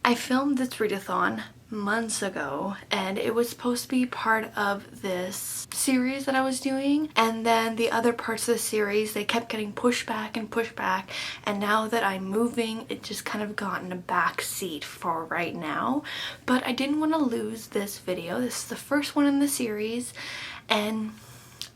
I filmed this readathon months ago and it was supposed to be part of this series that I was doing, and then the other parts of the series, they kept getting pushed back, and now that I'm moving, it just kind of got in a back seat for right now. But I didn't want to lose this video. This is the first one in the series and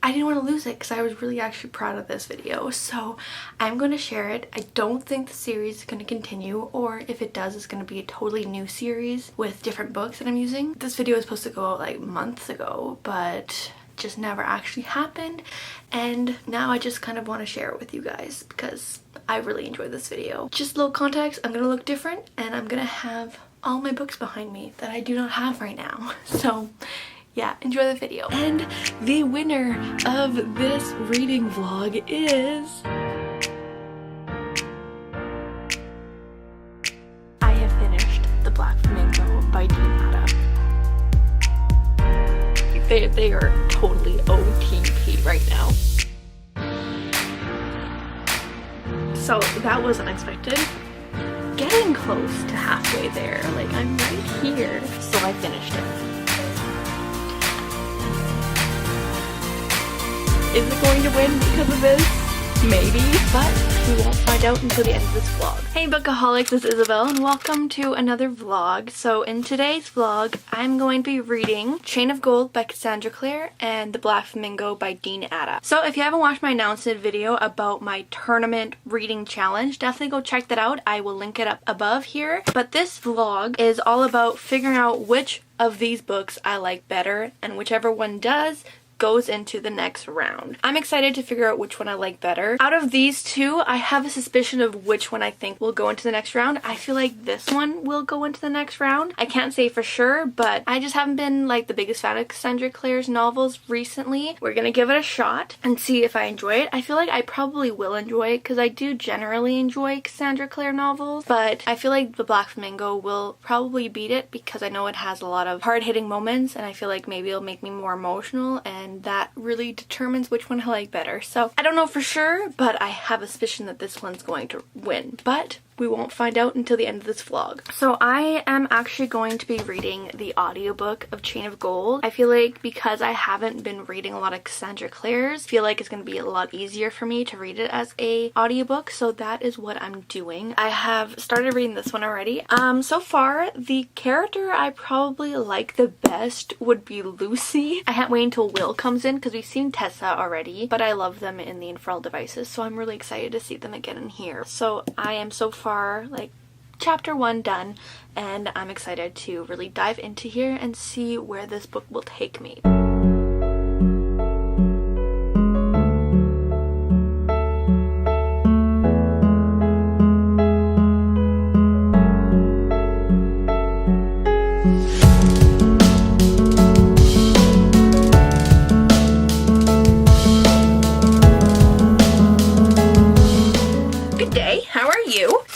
I didn't want to lose it because I was really actually proud of this video, so I'm going to share it. I don't think the series is going to continue, or if it does, it's going to be a totally new series with different books that I'm using. This video was supposed to go out like months ago, but just never actually happened, and now I just kind of want to share it with you guys because I really enjoyed this video. Just a little context, I'm going to look different and I'm going to have all my books behind me that I do not have right now. So yeah, enjoy the video. And the winner of this reading vlog is... I have finished The Black Flamingo by Dean Atta. They are totally OTP right now. So that was unexpected. Getting close to halfway there, like I'm right here. So I finished it. Is it going to win because of this? Maybe, but we won't find out until the end of this vlog. Hey bookaholics, this is Isabel and welcome to another vlog. So in today's vlog, I'm going to be reading Chain of Gold by Cassandra, Clare and The Black Flamingo by Dean Atta. So if you haven't watched my announcement video about my tournament reading challenge, definitely go check that out. I will link it up above here. But this vlog is all about figuring out which of these books I like better, and whichever one does goes into the next round. I'm excited to figure out which one I like better. Out of these two, I have a suspicion of which one I think will go into the next round. I feel like this one will go into the next round. I can't say for sure, but I just haven't been like the biggest fan of Cassandra Clare's novels recently. We're gonna give it a shot and see if I enjoy it. I feel like I probably will enjoy it because I do generally enjoy Cassandra Clare novels, but I feel like The Black Flamingo will probably beat it because I know it has a lot of hard-hitting moments and I feel like maybe it'll make me more emotional, and that really determines which one I like better. So I don't know for sure, but I have a suspicion that this one's going to win. But we won't find out until the end of this vlog. So I am actually going to be reading the audiobook of Chain of Gold. I feel like because I haven't been reading a lot of Cassandra Clare's, I feel like it's going to be a lot easier for me to read it as a audiobook, so that is what I'm doing. I have started reading this one already. So far, the character I probably like the best would be Lucy. I can't wait until Will comes in because we've seen Tessa already, but I love them in the Infernal Devices, so I'm really excited to see them again in here. So I am so far like chapter 1 done, and I'm excited to really dive into here and see where this book will take me.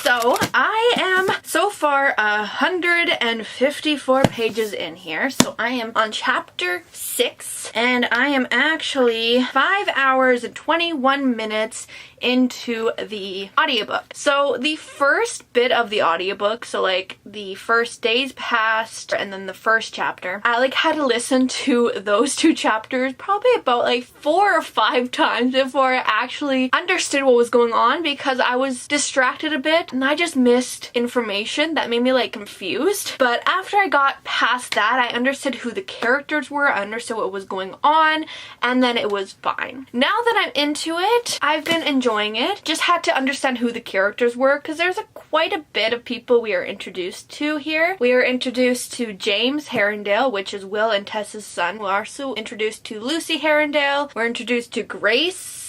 So I am so far 154 pages in here, so I am on chapter 6 and I am actually 5 hours and 21 minutes into the audiobook. So the first bit of the audiobook, so like the first days past and then the first chapter, I like had to listen to those two chapters probably about like 4 or 5 times before I actually understood what was going on, because I was distracted a bit and I just missed information that made me like confused. But after I got past that, I understood who the characters were, I understood what was going on, and then it was fine. Now that I'm into it, I've been enjoying it. Just had to understand who the characters were because there's quite a bit of people we are introduced to here. We are introduced to James Herondale, which is Will and Tessa's son. We're also introduced to Lucy Herondale. We're introduced to Grace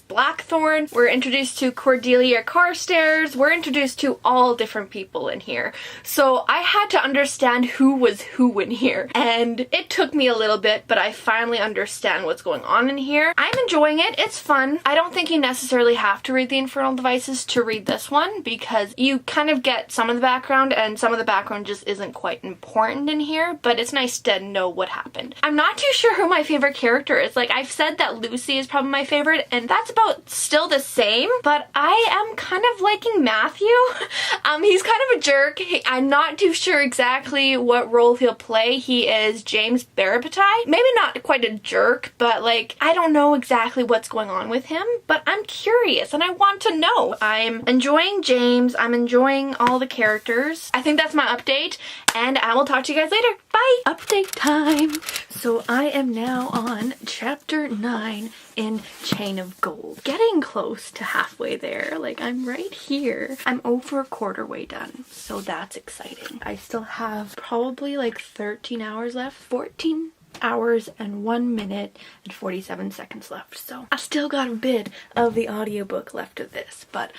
Blackthorn. We're introduced to Cordelia Carstairs. We're introduced to all different people in here. So I had to understand who was who in here. And it took me a little bit, but I finally understand what's going on in here. I'm enjoying it. It's fun. I don't think you necessarily have to read the Infernal Devices to read this one, because you kind of get some of the background and some of the background just isn't quite important in here, but it's nice to know what happened. I'm not too sure who my favorite character is. Like, I've said that Lucy is probably my favorite, and that's about about still the same, but I am kind of liking Matthew. He's kind of a jerk. I'm not too sure exactly what role he'll play. He is James Barabatai. Maybe not quite a jerk, but like, I don't know exactly what's going on with him, but I'm curious and I want to know. I'm enjoying James. I'm enjoying all the characters. I think that's my update, and I will talk to you guys later. Bye! Update time! So I am now on chapter 9 in Chain of Gold. Getting close to halfway there. Like, I'm right here. I'm over a quarter way done, so that's exciting. I still have probably like 13 hours left. 14 hours and 1 minute and 47 seconds left, so I still got a bit of the audiobook left of this, but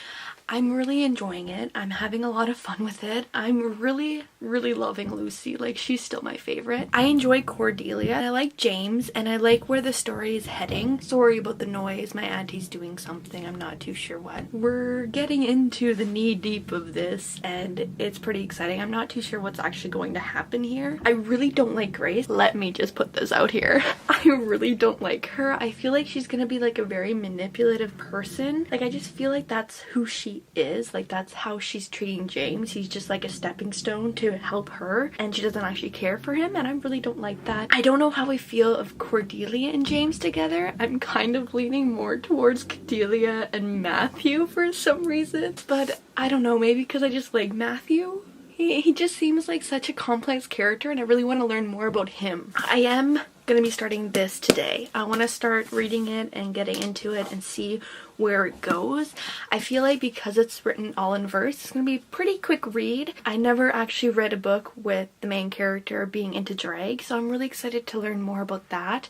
I'm really enjoying it. I'm having a lot of fun with it. I'm really loving Lucy. Like, she's still my favorite. I enjoy Cordelia. I like James, and I like where the story is heading. Sorry about the noise. My auntie's doing something. I'm not too sure what. We're getting into the knee deep of this, and it's pretty exciting. I'm not too sure what's actually going to happen here. I really don't like Grace. Let me just put this out here. I really don't like her. I feel like she's gonna be like a very manipulative person. Like, I just feel like that's who she is. Like, that's how she's treating James. He's just like a stepping stone to help her, and she doesn't actually care for him, and I really don't like that. I don't know how I feel of Cordelia and James together. I'm kind of leaning more towards Cordelia and Matthew for some reason, but I don't know, maybe because I just like Matthew. He just seems like such a complex character, and I really want to learn more about him. I am gonna be starting this today. I want to start reading it and getting into it and see where it goes. I feel like because it's written all in verse, it's gonna be a pretty quick read. I never actually read a book with the main character being into drag, so I'm really excited to learn more about that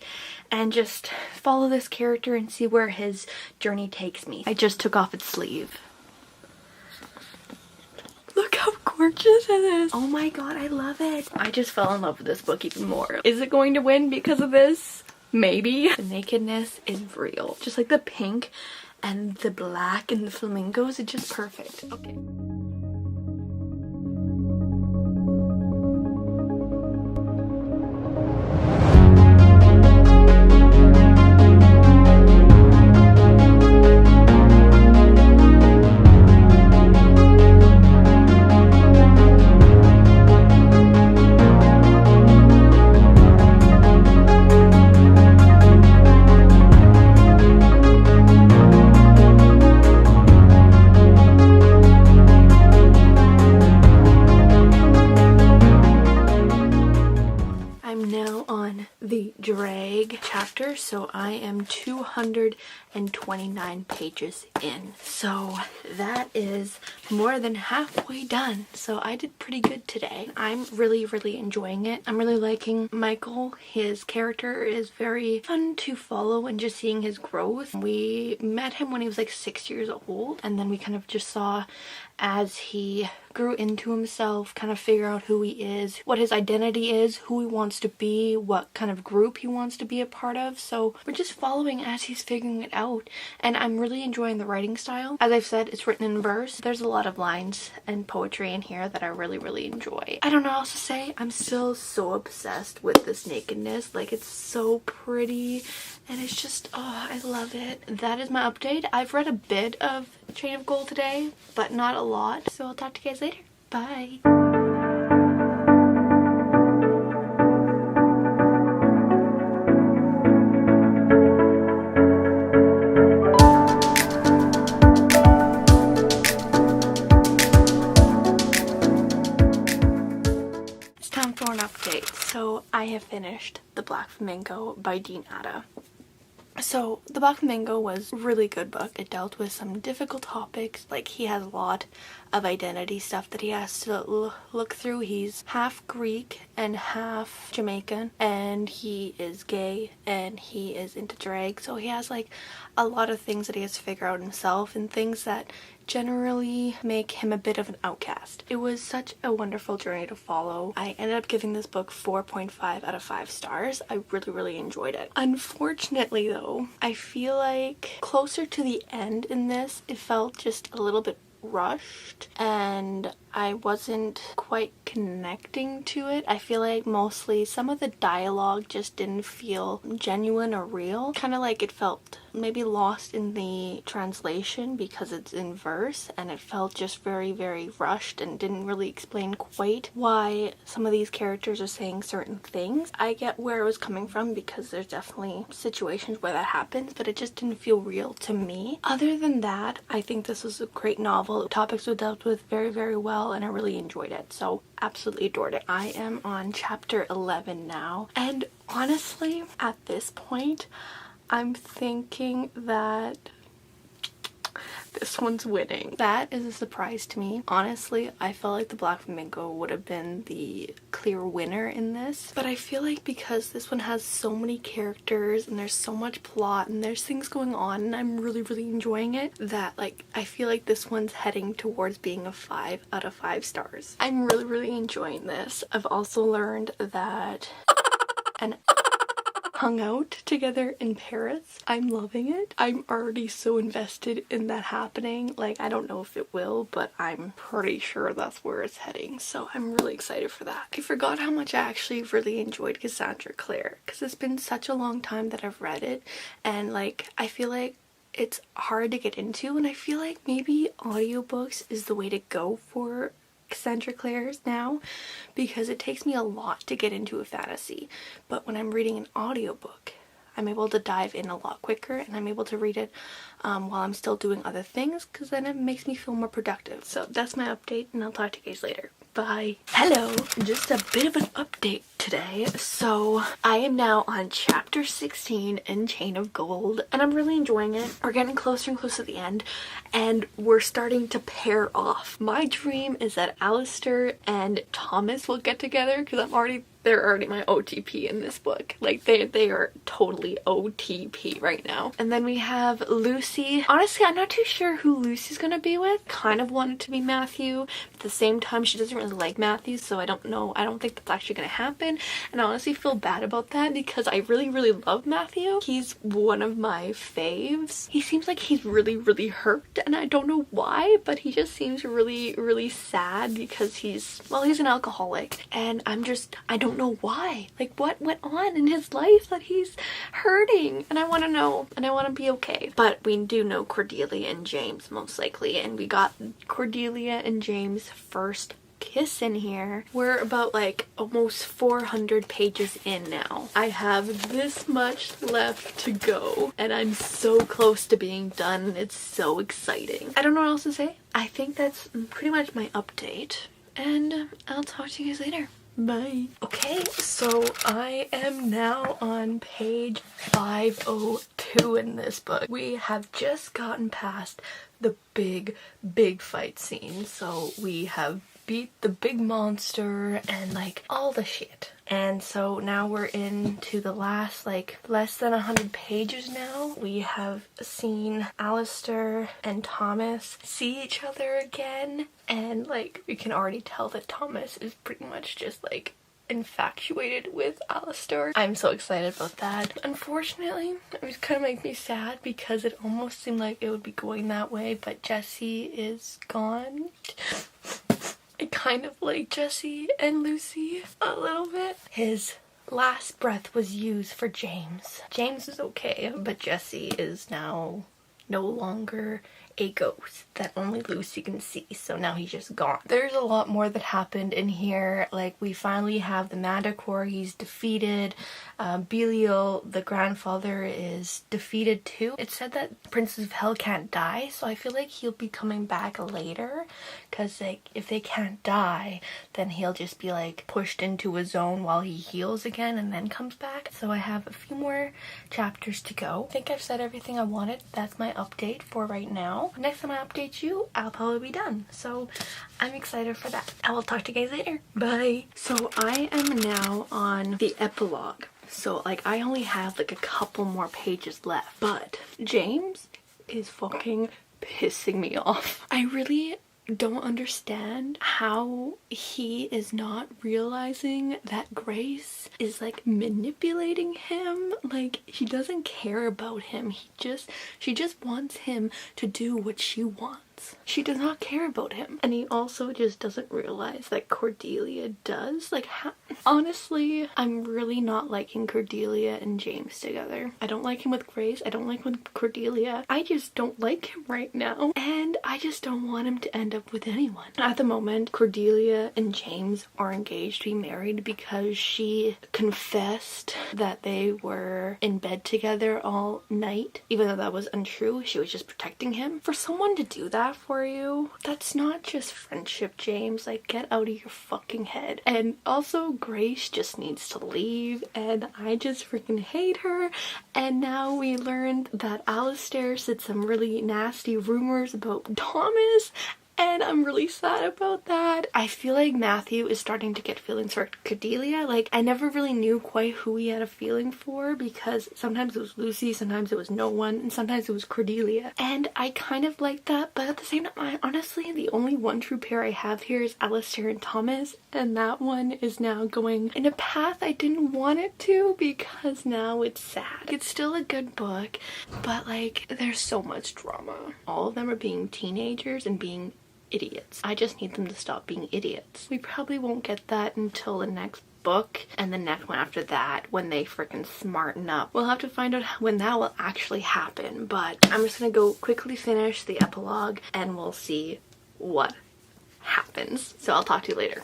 and just follow this character and see where his journey takes me. I just took off its sleeve. Look how gorgeous it is. Oh my god, I love it. I just fell in love with this book even more. Is it going to win because of this? Maybe. The nakedness is real. Just like the pink and the black and the flamingos, it's just perfect. Okay. Chapter, so I am 229 pages in, so that is more than halfway done, so I did pretty good today. I'm really enjoying it. I'm really liking Michael. His character is very fun to follow, and just seeing his growth. We met him when he was like 6 years old, and then we kind of just saw as he grew into himself, kind of figure out who he is, what his identity is, who he wants to be, what kind of group he wants to be a part of. So we're just following as he's figuring it out, and I'm really enjoying the writing style. As I've said, it's written in verse. There's a lot of lines and poetry in here that I really enjoy. I don't know what else to say. I'm still so obsessed with this nakedness. Like, it's so pretty, and it's just, oh, I love it. That is my update. I've read a bit of Chain of Gold today, but not a lot, so I'll talk to you guys later. Bye. It's time for an update. So I have finished The Black Flamingo by Dean Atta. So The Black Flamingo was a really good book. It dealt with some difficult topics. Like, he has a lot of identity stuff that he has to look through. He's half Greek and half Jamaican, and he is gay, and he is into drag. So he has like a lot of things that he has to figure out himself, and things that generally make him a bit of an outcast. It was such a wonderful journey to follow. I ended up giving this book 4.5 out of 5 stars. I really enjoyed it. Unfortunately though, I feel like closer to the end in this, it felt just a little bit rushed, and I wasn't quite connecting to it. I feel like mostly some of the dialogue just didn't feel genuine or real. Kind of like it felt maybe lost in the translation because it's in verse, and it felt just very, very rushed and didn't really explain quite why some of these characters are saying certain things. I get where it was coming from because there's definitely situations where that happens, but it just didn't feel real to me. Other than that, I think this was a great novel. The topics were dealt with very, very well, and I really enjoyed it. So absolutely adored it. I am on chapter 11 now, and honestly, at this point, I'm thinking that this one's winning. That is a surprise to me. Honestly, I felt like the Black Flamingo would have been the clear winner in this, but I feel like because this one has so many characters and there's so much plot and there's things going on and I'm really, really enjoying it, that like I feel like this one's heading towards being a 5 out of 5 stars. I'm really, really enjoying this. I've also learned that and hung out together in Paris. I'm loving it. I'm already so invested in that happening. Like, I don't know if it will, but I'm pretty sure that's where it's heading. So I'm really excited for that. I forgot how much I actually really enjoyed Cassandra Clare, because it's been such a long time that I've read it, and like I feel like it's hard to get into, and I feel like maybe audiobooks is the way to go for Cassandra Clare's now, because it takes me a lot to get into a fantasy, but when I'm reading an audiobook I'm able to dive in a lot quicker, and I'm able to read it while I'm still doing other things, because then it makes me feel more productive. So that's my update, and I'll talk to you guys later. Bye. Hello, just a bit of an update today. So I am now on chapter 16 in Chain of Gold, and I'm really enjoying it. We're getting closer and closer to the end, and we're starting to pair off. My dream is that Alistair and Thomas will get together, because they're already my OTP in this book. Like they are totally OTP right now. And then we have Lucy. Honestly, I'm not too sure who Lucy's gonna be with. Kind of want it to be Matthew. At the same time, she doesn't really like Matthew, so I don't know. I don't think that's actually gonna happen. And I honestly feel bad about that, because I really, really love Matthew. He's one of my faves. He seems like he's really, really hurt, and I don't know why, but he just seems really, really sad because he's an alcoholic. And I don't know why. Like, what went on in his life that he's hurting? And I want to know, and I want to be okay. But we do know Cordelia and James most likely, and we got Cordelia and James' first kiss in here. We're about like almost 400 pages in now. I have this much left to go, and I'm so close to being done. It's so exciting. I don't know what else to say. I think that's pretty much my update, and I'll talk to you guys later. Bye. Okay, so I am now on page 502 in this book. We have just gotten past the big fight scene. So we have beat the big monster and like all the shit. And so now we're into the last like less than 100 pages now. We have seen Alistair and Thomas see each other again, and like we can already tell that Thomas is pretty much just like infatuated with Alistair. I'm so excited about that. Unfortunately, it kind of makes me sad because it almost seemed like it would be going that way, but Jesse is gone. I kind of like Jesse and Lucy a little bit. His last breath was used for James. James is okay, but Jesse is now no longer a ghost that only Lucy can see, so now he's just gone. There's a lot more that happened in here. Like, we finally have the Manticore, he's defeated. Belial, the grandfather, is defeated too. It said that Princess of Hell can't die, so I feel like he'll be coming back later, because like if they can't die, then he'll just be like pushed into a zone while he heals again and then comes back. So I have a few more chapters to go. I think I've said everything I wanted. That's my update for right now. Next time I update you, I'll probably be done, so I'm excited for that. I will talk to you guys later. Bye. So I am now on the epilogue. So like I only have like a couple more pages left, but James is fucking pissing me off. I really don't understand how he is not realizing that Grace is like manipulating him. Like, she doesn't care about him. She just wants him to do what she wants. idiots. She does not care about him. And he also just doesn't realize that Cordelia does. Like, honestly, I'm really not liking Cordelia and James together. I don't like him with Grace. I don't like him with Cordelia. I just don't like him right now. And I just don't want him to end up with anyone. At the moment, Cordelia and James are engaged to be married because she confessed that they were in bed together all night, even though that was untrue. She was just protecting him. For someone to do that for you, that's not just friendship, James. Like, get out of your fucking head. And also, Grace just needs to leave, and I just freaking hate her. And now we learned that Alistair said some really nasty rumors about Thomas, and I'm really sad about that. I feel like Matthew is starting to get feelings for Cordelia. Like, I never really knew quite who he had a feeling for, because sometimes it was Lucy, sometimes it was no one, and sometimes it was Cordelia. And I kind of like that, but at the same time, honestly, the only one true pair I have here is Alistair and Thomas, and that one is now going in a path I didn't want it to, because now it's sad. It's still a good book, but like, there's so much drama. All of them are being teenagers and being idiots. I just need them to stop being idiots. We probably won't get that until the next book and the next one after that, when they freaking smarten up. We'll have to find out when that will actually happen, but I'm just gonna go quickly finish the epilogue and we'll see what happens. So I'll talk to you later.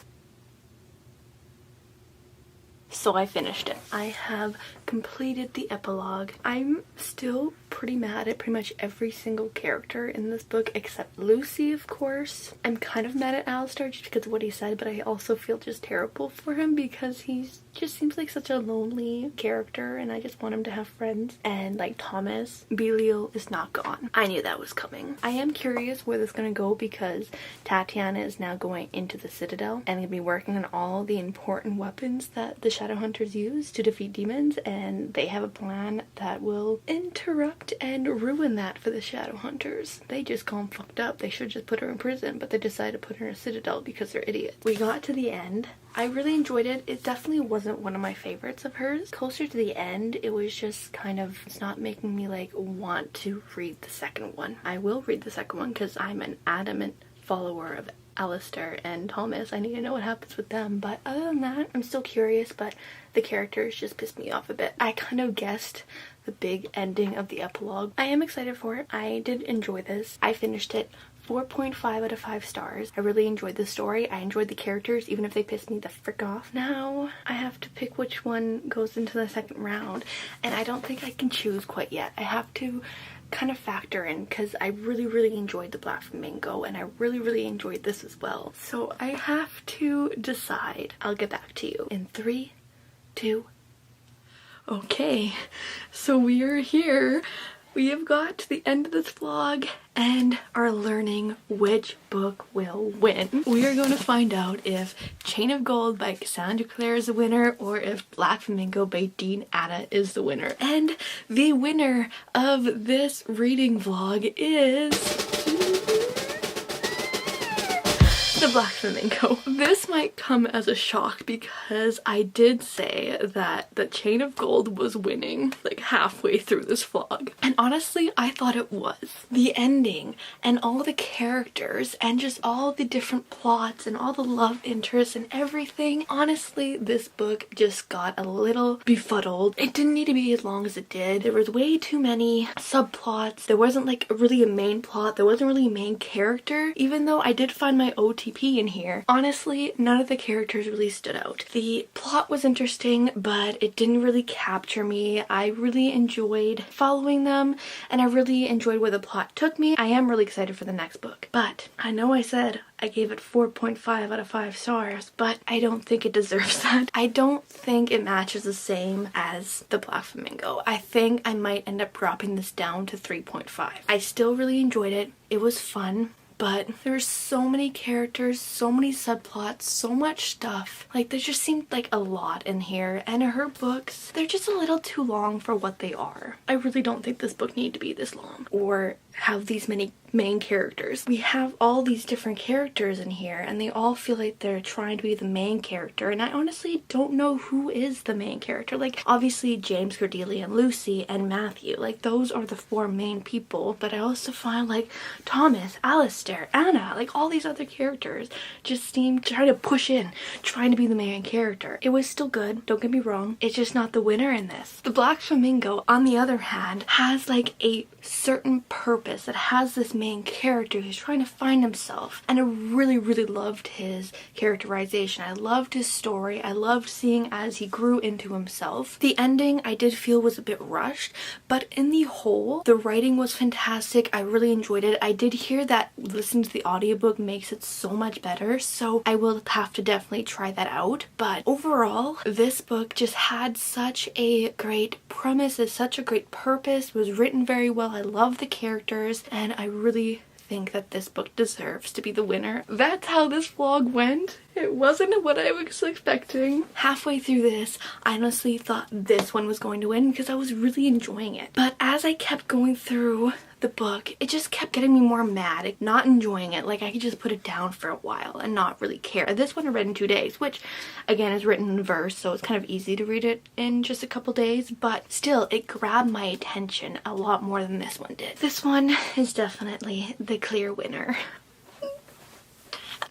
So I finished it. I have completed the epilogue. I'm still pretty mad at pretty much every single character in this book except Lucy, of course. I'm kind of mad at Alistair just because of what he said, but I also feel just terrible for him because he's just seems like such a lonely character and I just want him to have friends. And like Thomas, Belial is not gone. I knew that was coming. I am curious where this is going to go because Tatiana is now going into the Citadel and going to be working on all the important weapons that the Shadowhunters use to defeat demons, and they have a plan that will interrupt and ruin that for the Shadowhunters. They just call them fucked up. They should just put her in prison, but they decided to put her in a Citadel because they're idiots. We got to the end. I really enjoyed it. It definitely wasn't one of my favorites of hers. Closer to the end, it was just kind of, it's not making me like want to read the second one. I will read the second one because I'm an adamant follower of Alistair and Thomas. I need to know what happens with them, but other than that, I'm still curious, but the characters just pissed me off a bit. I kind of guessed the big ending of the epilogue. I am excited for it. I did enjoy this. I finished it 4.5 out of 5 stars. I really enjoyed the story. I enjoyed the characters, even if they pissed me the frick off. Now I have to pick which one goes into the second round, and I don't think I can choose quite yet. I have to kind of factor in because I really enjoyed the Black Flamingo and I really enjoyed this as well. So I have to decide. I'll get back to you in 3, 2. Okay, so we are here. We have got to the end of this vlog and are learning which book will win. We are going to find out if Chain of Gold by Cassandra Clare is the winner or if Black Flamingo by Dean Atta is the winner. And the winner of this reading vlog is the Black Flamingo. This might come as a shock because I did say that the Chain of Gold was winning like halfway through this vlog. And honestly, I thought it was. The ending and all the characters and just all the different plots and all the love interests and everything. Honestly, this book just got a little befuddled. It didn't need to be as long as it did. There was way too many subplots. There wasn't like really a main plot. There wasn't really a main character. Even though I did find my OTP in here, honestly, none of the characters really stood out. The plot was interesting, but it didn't really capture me. I really enjoyed following them, and I really enjoyed where the plot took me. I am really excited for the next book, but I know I said I gave it 4.5 out of 5 stars, but I don't think it deserves that. I don't think it matches the same as the Black Flamingo. I think I might end up dropping this down to 3.5. I still really enjoyed it. It was fun. But there's so many characters, so many subplots, so much stuff. Like, there just seemed like a lot in here. And her books, they're just a little too long for what they are. I really don't think this book needed to be this long or have these many main characters. We have all these different characters in here and they all feel like they're trying to be the main character, and I honestly don't know who is the main character. Like obviously James, Cordelia, and Lucy and Matthew, like those are the four main people, but I also find like Thomas, Alistair, Anna, like all these other characters just seem trying to push in, trying to be the main character. It was still good, don't get me wrong, it's just not the winner in this. The Black Flamingo, on the other hand, has like a certain purpose. It has this main character who's trying to find himself, and I really loved his characterization. I loved his story. I loved seeing as he grew into himself. The ending I did feel was a bit rushed, but in the whole the writing was fantastic. I really enjoyed it. I did hear that listening to the audiobook makes it so much better, so I will have to definitely try that out. But overall this book just had such a great premise, such a great purpose, was written very well. I love the characters, and I really think that this book deserves to be the winner. That's how this vlog went. It wasn't what I was expecting. Halfway through this, I honestly thought this one was going to win because I was really enjoying it. But as I kept going through the book, it just kept getting me more mad, like not enjoying it. Like I could just put it down for a while and not really care. This one I read in 2 days, which again is written in verse, so it's kind of easy to read it in just a couple days, but still it grabbed my attention a lot more than this one did. This one is definitely the clear winner.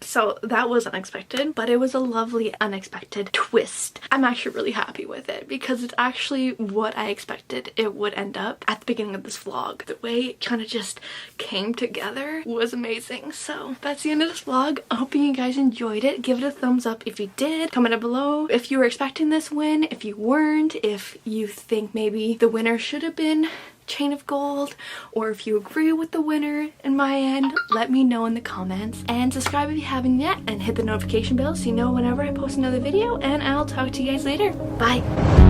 So that was unexpected, but it was a lovely unexpected twist. I'm actually really happy with it because it's actually what I expected it would end up at the beginning of this vlog. The way it kind of just came together was amazing. So that's the end of this vlog. I hope you guys enjoyed it. Give it a thumbs up if you did. Comment down below if you were expecting this win, if you weren't, if you think maybe the winner should have been Chain of Gold, or if you agree with the winner in my end. Let me know in the comments, and subscribe if you haven't yet, and hit the notification bell so you know whenever I post another video, and I'll talk to you guys later. Bye.